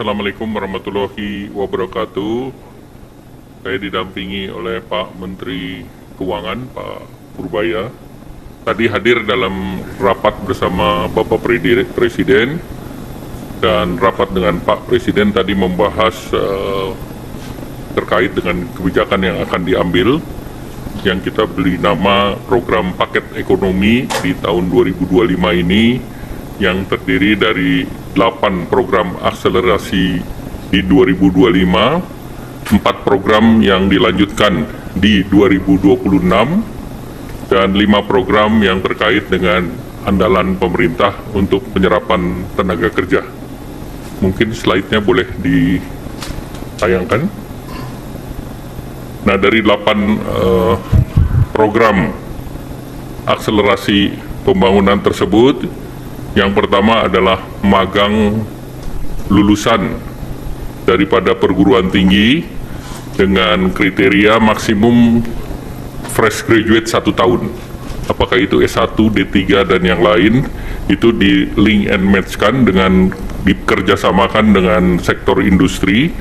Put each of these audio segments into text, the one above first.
Assalamualaikum warahmatullahi wabarakatuh. Saya didampingi oleh Pak Menteri Keuangan, Pak Purbaya. Tadi hadir dalam rapat bersama Bapak Presiden, dan rapat dengan Pak Presiden tadi membahas terkait dengan kebijakan yang akan diambil, yang kita beri nama program paket ekonomi di tahun 2025 ini, yang terdiri dari 8 program akselerasi di 2025, 4 program yang dilanjutkan di 2026, dan 5 program yang terkait dengan andalan pemerintah untuk penyerapan tenaga kerja. Mungkin slide-nya boleh ditayangkan. Nah, dari 8 program akselerasi pembangunan tersebut, yang pertama adalah magang lulusan daripada perguruan tinggi dengan kriteria maksimum fresh graduate 1 tahun. Apakah itu S1, D3, dan yang lain, itu di link and match-kan dengan dikerjasamakan dengan sektor industri,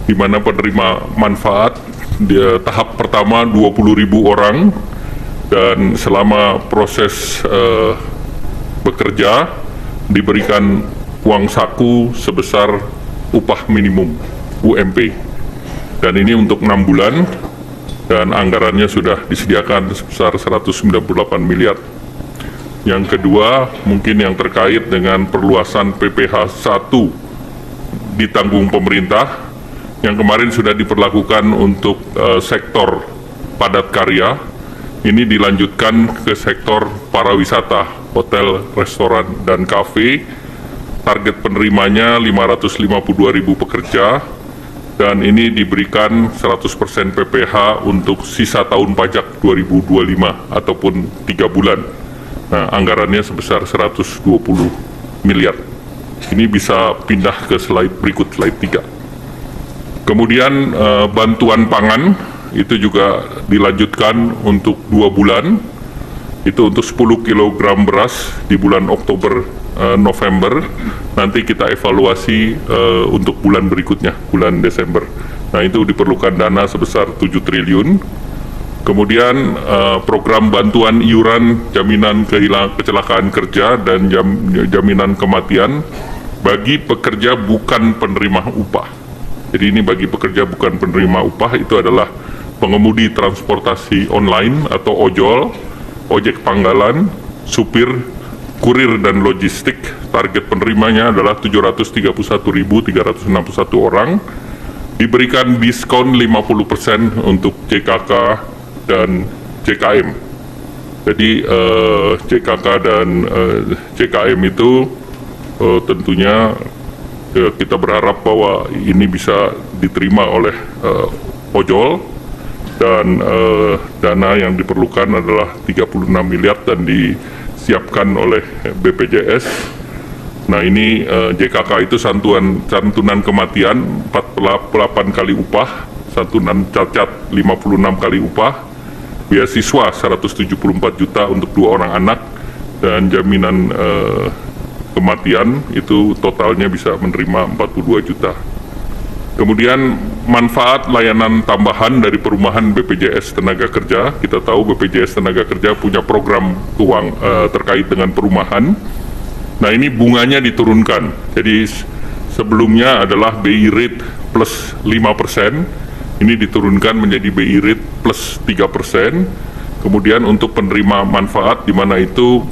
di mana penerima manfaat di tahap pertama 20.000 orang, dan selama proses bekerja diberikan uang saku sebesar upah minimum UMP, dan ini untuk 6 bulan, dan anggarannya sudah disediakan sebesar 198 miliar. Yang kedua, mungkin yang terkait dengan perluasan PPh 1 ditanggung pemerintah, yang kemarin sudah diperlakukan untuk sektor padat karya. Ini dilanjutkan ke sektor pariwisata, hotel, restoran, dan kafe. Target penerimanya 552.000 pekerja, dan ini diberikan 100% PPh untuk sisa tahun pajak 2025 ataupun 3 bulan. Nah, anggarannya sebesar 120 miliar. Ini bisa pindah ke slide berikut, slide 3. Kemudian bantuan pangan itu juga dilanjutkan untuk 2 bulan, itu untuk 10 kg beras di bulan Oktober November. Nanti kita evaluasi untuk bulan berikutnya, bulan Desember. Nah, itu diperlukan dana sebesar 7 triliun. Kemudian program bantuan iuran jaminan kecelakaan kerja dan jaminan kematian bagi pekerja bukan penerima upah. Jadi ini bagi pekerja bukan penerima upah, itu adalah pengemudi transportasi online atau ojol, ojek panggalan, supir, kurir, dan logistik. Target penerimanya adalah 731.361 orang. Diberikan diskon 50% untuk JKK dan JKM. Jadi JKK dan JKM itu tentunya kita berharap bahwa ini bisa diterima oleh ojol, dan dana yang diperlukan adalah 36 miliar dan disiapkan oleh BPJS. Nah, ini JKK itu santunan kematian 48 kali upah, santunan cacat 56 kali upah, beasiswa 174 juta untuk 2 orang anak, dan jaminan kematian itu totalnya bisa menerima 42 juta. Kemudian manfaat layanan tambahan dari perumahan BPJS Tenaga Kerja. Kita tahu BPJS Tenaga Kerja punya program terkait dengan perumahan. Nah, ini bunganya diturunkan. Jadi sebelumnya adalah BI rate plus 5%, ini diturunkan menjadi BI rate plus 3%. Kemudian untuk penerima manfaat, di mana itu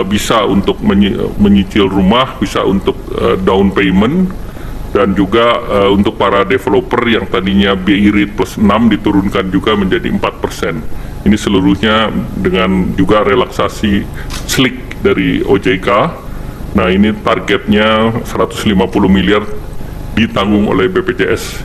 bisa untuk menyicil rumah, bisa untuk down payment, dan juga untuk para developer yang tadinya BI rate plus 6 diturunkan juga menjadi 4%. Ini seluruhnya dengan juga relaksasi slick dari OJK. Nah, ini targetnya 150 miliar ditanggung oleh BPJS.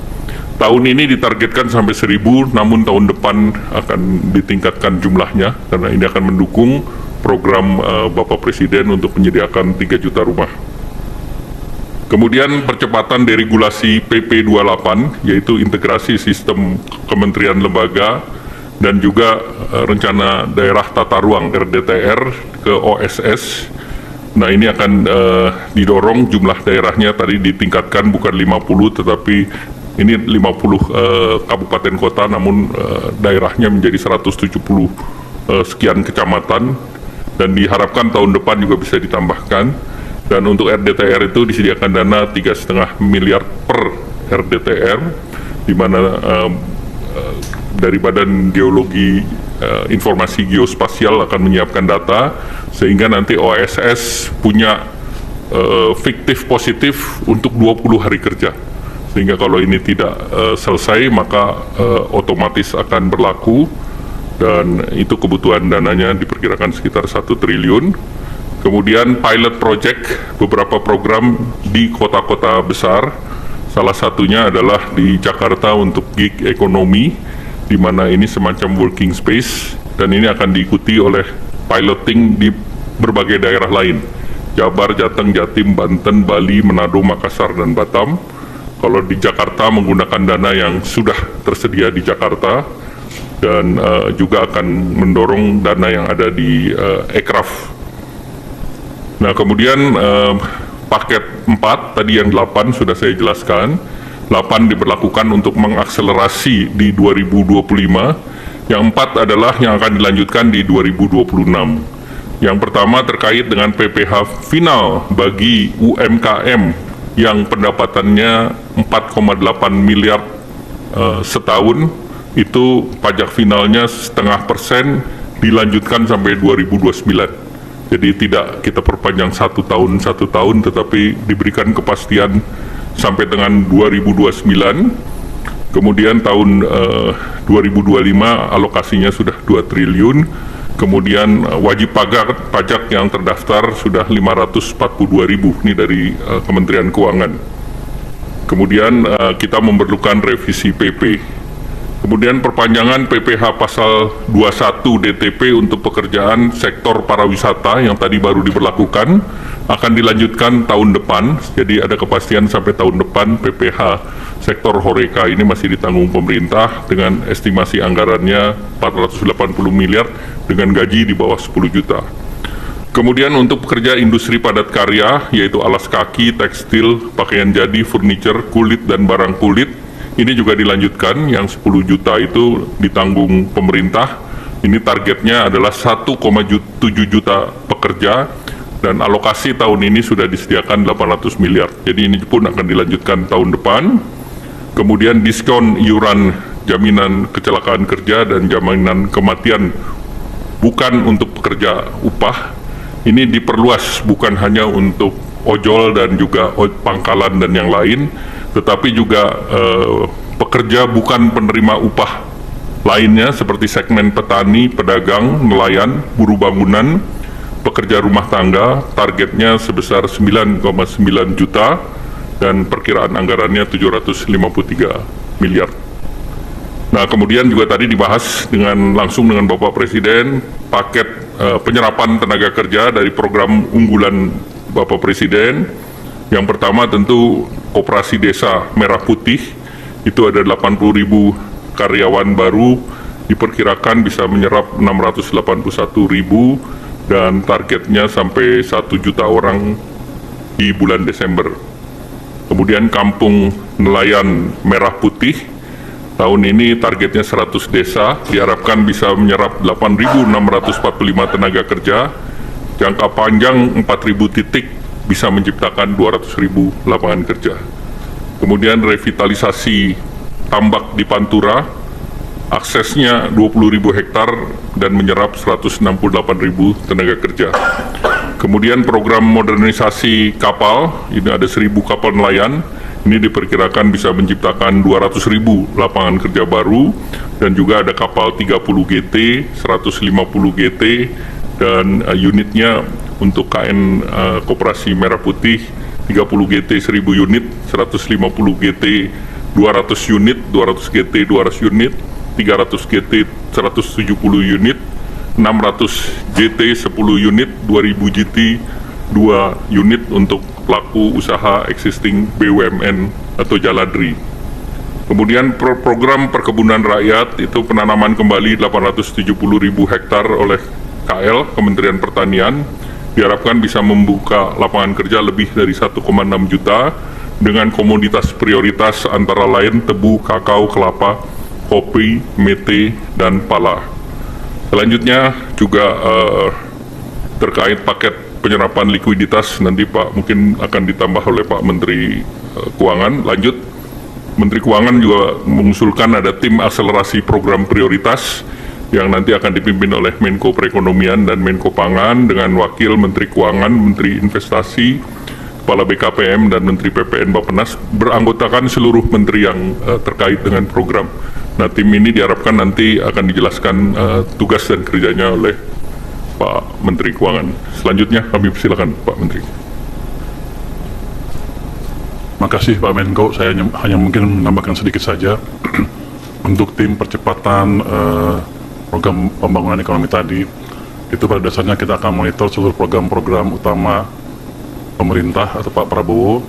Tahun ini ditargetkan sampai 1.000, namun tahun depan akan ditingkatkan jumlahnya, karena ini akan mendukung program Bapak Presiden untuk menyediakan 3 juta rumah. Kemudian percepatan deregulasi PP 28, yaitu integrasi sistem kementerian lembaga dan juga rencana daerah tata ruang RDTR ke OSS. Nah ini akan didorong jumlah daerahnya tadi ditingkatkan bukan 50 tetapi ini 50 kabupaten kota namun daerahnya menjadi 170 sekian kecamatan dan diharapkan tahun depan juga bisa ditambahkan. Dan untuk RDTR itu disediakan dana 3,5 miliar per RDTR di mana dari Badan Geologi Informasi Geospasial akan menyiapkan data sehingga nanti OSS punya fiktif positif untuk 20 hari kerja, sehingga kalau ini tidak selesai maka otomatis akan berlaku, dan itu kebutuhan dananya diperkirakan sekitar 1 triliun. Kemudian pilot project beberapa program di kota-kota besar, salah satunya adalah di Jakarta untuk gig ekonomi, di mana ini semacam working space, dan ini akan diikuti oleh piloting di berbagai daerah lain, Jabar, Jateng, Jatim, Banten, Bali, Manado, Makassar, dan Batam. Kalau di Jakarta menggunakan dana yang sudah tersedia di Jakarta, dan juga akan mendorong dana yang ada di Ekraf. Nah kemudian paket 4 tadi yang 8 sudah saya jelaskan. 8 diberlakukan untuk mengakselerasi di 2025. Yang 4 adalah yang akan dilanjutkan di 2026. Yang pertama terkait dengan PPh final bagi UMKM yang pendapatannya 4,8 miliar setahun, itu pajak finalnya 0,5% dilanjutkan sampai 2029. Jadi tidak kita perpanjang satu tahun, tetapi diberikan kepastian sampai dengan 2029. Kemudian tahun 2025 alokasinya sudah 2 triliun. Kemudian wajib pajak yang terdaftar sudah 542.000, ini dari Kementerian Keuangan. Kemudian kita memerlukan revisi PP. Kemudian perpanjangan PPh pasal 21 DTP untuk pekerjaan sektor pariwisata yang tadi baru diberlakukan akan dilanjutkan tahun depan. Jadi ada kepastian sampai tahun depan PPh sektor Horeca ini masih ditanggung pemerintah dengan estimasi anggarannya 480 miliar dengan gaji di bawah 10 juta. Kemudian untuk pekerja industri padat karya yaitu alas kaki, tekstil, pakaian jadi, furniture, kulit dan barang kulit, ini juga dilanjutkan, yang 10 juta itu ditanggung pemerintah. Ini targetnya adalah 1,7 juta pekerja, dan alokasi tahun ini sudah disediakan 800 miliar. Jadi ini pun akan dilanjutkan tahun depan. Kemudian diskon iuran jaminan kecelakaan kerja dan jaminan kematian bukan untuk pekerja upah. Ini diperluas bukan hanya untuk ojol dan juga pangkalan dan yang lain, tetapi juga pekerja bukan penerima upah lainnya seperti segmen petani, pedagang, nelayan, buruh bangunan, pekerja rumah tangga, targetnya sebesar 9,9 juta dan perkiraan anggarannya 753 miliar. Nah kemudian juga tadi dibahas langsung dengan Bapak Presiden paket penyerapan tenaga kerja dari program unggulan Bapak Presiden. Yang pertama tentu Koperasi Desa Merah Putih, itu ada 80.000 karyawan baru, diperkirakan bisa menyerap 681.000 dan targetnya sampai 1 juta orang di bulan Desember. Kemudian Kampung Nelayan Merah Putih, tahun ini targetnya 100 desa, diharapkan bisa menyerap 8.645 tenaga kerja, jangka panjang 4.000 titik, bisa menciptakan 200.000 lapangan kerja. Kemudian revitalisasi tambak di Pantura, aksesnya 20.000 hektar dan menyerap 168.000 tenaga kerja. Kemudian program modernisasi kapal, ini ada 1.000 kapal nelayan, ini diperkirakan bisa menciptakan 200.000 lapangan kerja baru, dan juga ada kapal 30 GT, 150 GT, dan unitnya untuk KN Koperasi Merah Putih 30 GT 1000 unit, 150 GT 200 unit, 200 GT 200 unit, 300 GT 170 unit, 600 GT 10 unit, 2000 GT 2 unit untuk pelaku usaha existing BUMN atau Jaladri. Kemudian program perkebunan rakyat itu penanaman kembali 870.000 hektar oleh KL, Kementerian Pertanian. diharapkan bisa membuka lapangan kerja lebih dari 1,6 juta dengan komoditas prioritas antara lain tebu, kakao, kelapa, kopi, mete, dan pala. Selanjutnya juga terkait paket penyerapan likuiditas, nanti Pak mungkin akan ditambah oleh Pak Menteri Keuangan. Lanjut, Menteri Keuangan juga mengusulkan ada tim akselerasi program prioritas yang nanti akan dipimpin oleh Menko Perekonomian dan Menko Pangan dengan Wakil Menteri Keuangan, Menteri Investasi, Kepala BKPM, dan Menteri PPN Bappenas, beranggotakan seluruh menteri yang terkait dengan program. Nah, tim ini diharapkan nanti akan dijelaskan tugas dan kerjanya oleh Pak Menteri Keuangan. Selanjutnya kami persilakan Pak Menteri. Makasih Pak Menko, saya hanya mungkin menambahkan sedikit saja untuk tim percepatan program pembangunan ekonomi tadi. Itu pada dasarnya kita akan monitor seluruh program-program utama pemerintah atau Pak Prabowo.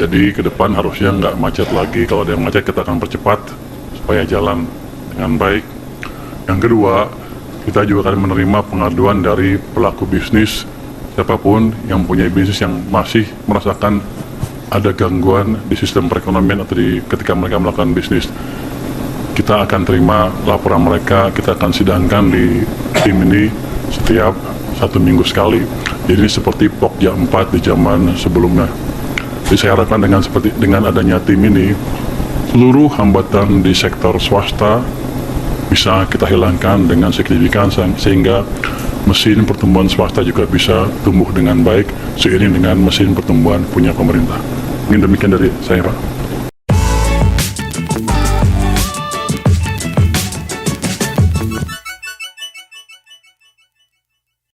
Jadi ke depan harusnya nggak macet lagi. Kalau ada yang macet kita akan percepat supaya jalan dengan baik. Yang kedua, kita juga akan menerima pengaduan dari pelaku bisnis siapapun yang punya bisnis yang masih merasakan ada gangguan di sistem perekonomian atau ketika mereka melakukan bisnis. Kita akan terima laporan mereka, kita akan sidangkan di tim ini setiap 1 minggu sekali. Jadi ini seperti Pokja 4 di zaman sebelumnya. Jadi saya harapkan dengan adanya tim ini, seluruh hambatan di sektor swasta bisa kita hilangkan dengan signifikan sehingga mesin pertumbuhan swasta juga bisa tumbuh dengan baik seiring dengan mesin pertumbuhan punya pemerintah. Ini demikian dari saya, Pak.